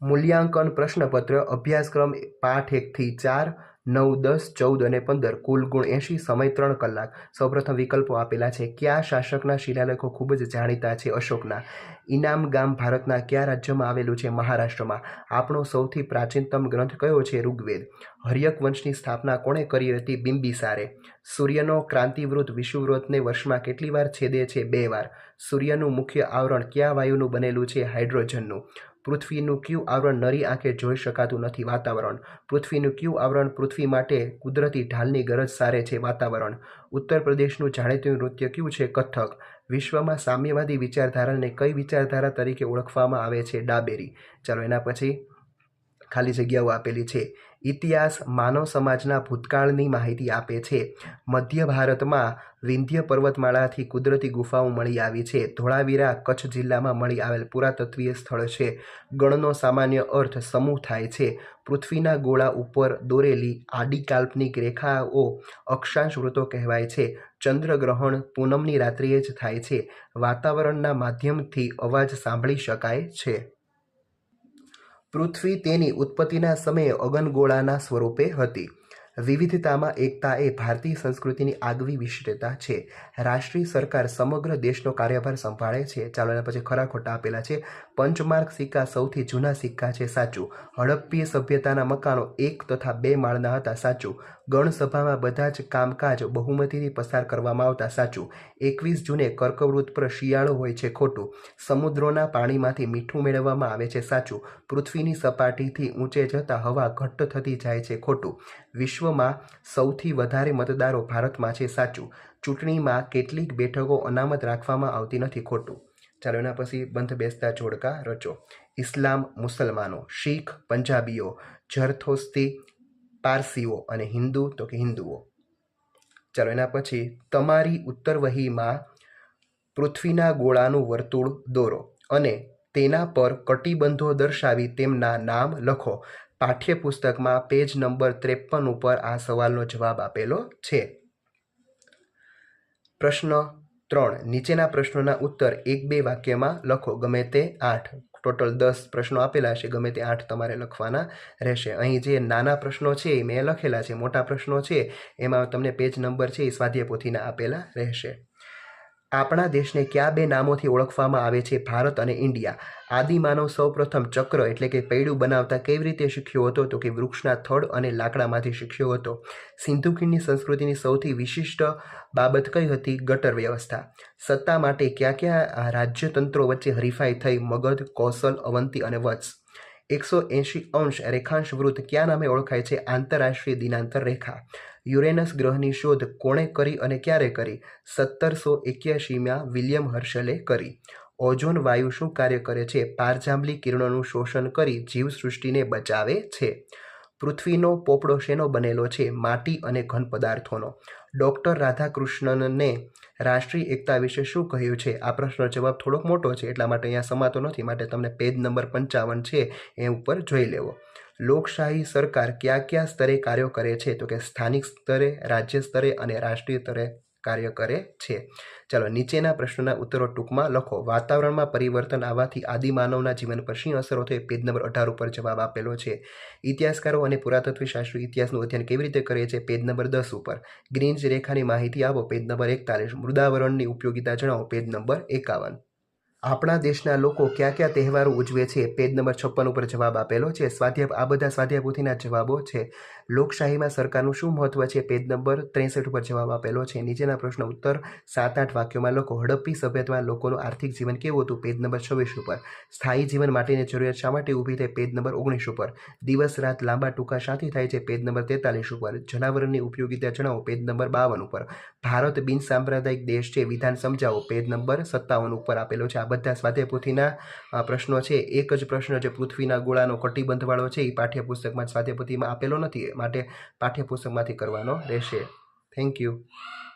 મૂલ્યાંકન પ્રશ્નપત્ર અભ્યાસક્રમ પાઠ 1 થી 4, 9, 10, 14 અને 15 કુલ ગુણ 80, સમય 3 કલાક. સૌપ્રથમ વિકલ્પો આપેલા છે. કયા શાસકના શિલાલેખો ખૂબ જ જાણીતા છે? અશોકના. ઇનામ ગામ ભારતના કયા રાજ્યમાં આવેલું છે? મહારાષ્ટ્રમાં. આપણો સૌથી પ્રાચીનતમ ગ્રંથ કયો છે? ઋગ્વેદ. હર્યક વંશની સ્થાપના કોણે કરી હતી? બિંબિસારે. સૂર્યનો ક્રાંતિવૃત્ત વિષુવવૃત્તને વર્ષમાં કેટલી વાર છેદે છે? 2 વાર. સૂર્યનું મુખ્ય આવરણ કયા વાયુનું બનેલું છે? હાઇડ્રોજનનું. પૃથ્વીનું કયું આવરણ નરી આંખે જોઈ શકાતું નથી? વાતાવરણ. પૃથ્વીનું કયું આવરણ પૃથ્વી માટે કુદરતી ઢાલની ગરજ સારે છે? વાતાવરણ. ઉત્તર પ્રદેશનું જાણીતું નૃત્ય કયું છે? કથક. વિશ્વમાં સામ્યવાદી વિચારધારાને કઈ વિચારધારા તરીકે ઓળખવામાં આવે છે? ડાબેરી. ચાલો એના પછી ખાલી જગ્યાઓ આપેલી છે. ઇતિહાસ માનવ સમાજના ભૂતકાળની માહિતી આપે છે. મધ્ય ભારતમાં વિંધ્ય પર્વતમાળાથી કુદરતી ગુફાઓ મળી આવી છે. ધોળાવીરા કચ્છ જિલ્લામાં મળી આવેલ પુરાતત્વીય સ્થળ છે. ગણનો સામાન્ય અર્થ સમૂહ થાય છે. પૃથ્વીના ગોળા ઉપર દોરેલી આડી કાલ્પનિક રેખાઓ અક્ષાંશ વૃત્તો કહેવાય છે. ચંદ્રગ્રહણ પૂનમની રાત્રિએ જ થાય છે. વાતાવરણના માધ્યમથી અવાજ સાંભળી શકાય છે. પૃથ્વી તેની ઉત્પત્તિના સમયે અગનગોળાના સ્વરૂપે હતી. વિવિધતામાં એકતા એ ભારતીય સંસ્કૃતિની આગવી વિશેષતા છે. રાષ્ટ્રીય સરકાર સમગ્ર દેશનો કાર્યભાર સંભાળે છે. ચાલો એના પછી ખરા ખોટા આપેલા છે. પંચમાર્ક સિક્કા સૌથી જૂના સિક્કા છે. સાચું. હડપ્પીય સભ્યતાના મકાનો 1 તથા 2 માળના હતા. સાચું. ગણસભામાં બધા જ કામકાજ બહુમતીથી પસાર કરવામાં આવતા. સાચું. 21 જૂને કર્કવૃત પર શિયાળો હોય છે. ખોટું. સમુદ્રોના પાણીમાંથી મીઠું મેળવવામાં આવે છે. સાચું. પૃથ્વીની સપાટીથી ઊંચે જતાં હવા ઘટ્ટ થતી જાય છે. ખોટું. વિશ્વમાં સૌથી વધારે મતદારો ભારતમાં છે. સાચું. ચૂંટણીમાં કેટલીક બેઠકો અનામત રાખવામાં આવતી નથી. ખોટું. ચાલો એના પછી બંધ બેસતા જોડકા રચો. ઇસ્લામ મુસલમાનો, શીખ પંજાબીઓ, ઝરથોસ્તી પારસીઓ અને હિન્દુ તો કે હિન્દુઓ. ચાલો એના પછી તમારી ઉત્તરવહીમાં પૃથ્વીના ગોળાનું વર્તુળ દોરો અને તેના પર કટિબંધો દર્શાવી તેમના નામ લખો. પાઠ્યપુસ્તકમાં પેજ નંબર 53 ઉપર આ સવાલનો જવાબ આપેલો છે. પ્રશ્ન 3. નીચેના પ્રશ્નોના ઉત્તર 1-2 વાક્યમાં લખો. ગમે તે 8. ટોટલ 10 પ્રશ્નો આપેલા છે. ગમે તે 8 તમારે લખવાના રહેશે. અહીં જે નાના પ્રશ્નો છે એ મેં લખેલા છે. મોટા પ્રશ્નો છે એમાં તમને પેજ નંબર છે એ સ્વાધ્યાય પોથીના આપેલા રહેશે. આપણા દેશને કયા 2 નામોથી ઓળખવામાં આવે છે? ભારત અને ઇન્ડિયા. આદિમાનવ સૌપ્રથમ ચક્ર એટલે કે પૈડું બનાવતા કેવી રીતે શીખ્યો હતો? તો કે વૃક્ષના થડ અને લાકડામાંથી શીખ્યો હતો. સિંધુ ખીણની સંસ્કૃતિની સૌથી વિશિષ્ટ બાબત કઈ હતી? ગટર વ્યવસ્થા. સત્તા માટે કયા કયા રાજ્યતંત્રો વચ્ચે હરીફાઈ થઈ? મગધ, કૌશલ, અવંતી અને વત્સ. 180 અંશ રેખાંશ વૃત્ત કયા નામે ઓળખાય છે? આંતરરાષ્ટ્રીય દિનાંતર રેખા. યુરેનસ ગ્રહની શોધ કોણે કરી અને ક્યારે કરી? 1781માં વિલિયમ હર્શલે કરી. ઓઝોન વાયુ શું કાર્ય કરે છે? પારજાંબલી કિરણોનું શોષણ કરી જીવસૃષ્ટિને બચાવે છે. પૃથ્વીનો પોપડો શેનો બનેલો છે? માટી અને ઘન પદાર્થોનો. ડૉક્ટર રાધાકૃષ્ણનને રાષ્ટ્રીય એકતા વિશે શું કહ્યું છે? આ પ્રશ્નનો જવાબ થોડોક મોટો છે એટલા માટે અહીંયા સમાતો નથી, માટે તમને પેજ નંબર 55 છે એ ઉપર જોઈ લેવો. લોકશાહી સરકાર કયા કયા સ્તરે કાર્યો કરે છે? તો કે સ્થાનિક સ્તરે, રાજ્ય સ્તરે અને રાષ્ટ્રીય સ્તરે કાર્ય કરે છે. ચાલો નીચેના પ્રશ્નોના ઉત્તરો ટૂંકમાં લખો. વાતાવરણમાં પરિવર્તન આવવાથી આદિમાનવના જીવન પર શી અસરો થઈ? પેજ નંબર 18 ઉપર જવાબ આપેલો છે. ઇતિહાસકારો અને પુરાતત્વ શાસ્ત્રી ઇતિહાસનું અધ્યયન કેવી રીતે કરે છે? પેજ નંબર 10 ઉપર. ગ્રીન્સ રેખાની માહિતી આપો. Page number 41. મૃદાવરણની ઉપયોગિતા જણાવો. Page number 51. આપણા દેશના લોકો કયા કયા તહેવારો ઉજવે છે? પેજ નંબર 56 ઉપર જવાબ આપેલો છે. સ્વાધ્યાય આ બધા સ્વાધ્યાય પોથીના જવાબો છે. લોકશાહીમાં સરકારનું શું મહત્વ છે? પેજ નંબર 63 ઉપર જવાબ આપેલો છે. નીચેના પ્રશ્નો ઉત્તર 7-8 વાક્યોમાં લખો. હડપ્પી સભ્યતામાં લોકોનું આર્થિક જીવન કેવું હતું? પેજ નંબર 26 ઉપર. સ્થાયી જીવન માટેની જરૂરિયાત શા માટે ઊભી થઈ? પેજ નંબર 19 ઉપર. દિવસ રાત લાંબા ટૂંકા શાથી થાય છે? પેજ નંબર 43 ઉપર. જનાવરની ઉપયોગિતા જણાવો. પેજ નંબર 52 ઉપર. ભારત બિન સાંપ્રદાયિક દેશ છે, વિધાન સમજાવો. પેજ નંબર 57 ઉપર આપેલો છે. આ બધા સ્વાધ્યાય પોથીના પ્રશ્નો છે. એક જ પ્રશ્ન જે પૃથ્વીના ગોળાનો કટિબંધવાળો છે એ પાઠ્યપુસ્તકમાં સ્વાધ્યાય પોથીમાં આપેલો નથી, માટે પાઠ્યપુસ્તકમાંથી કરવાનો રહેશે. Thank you.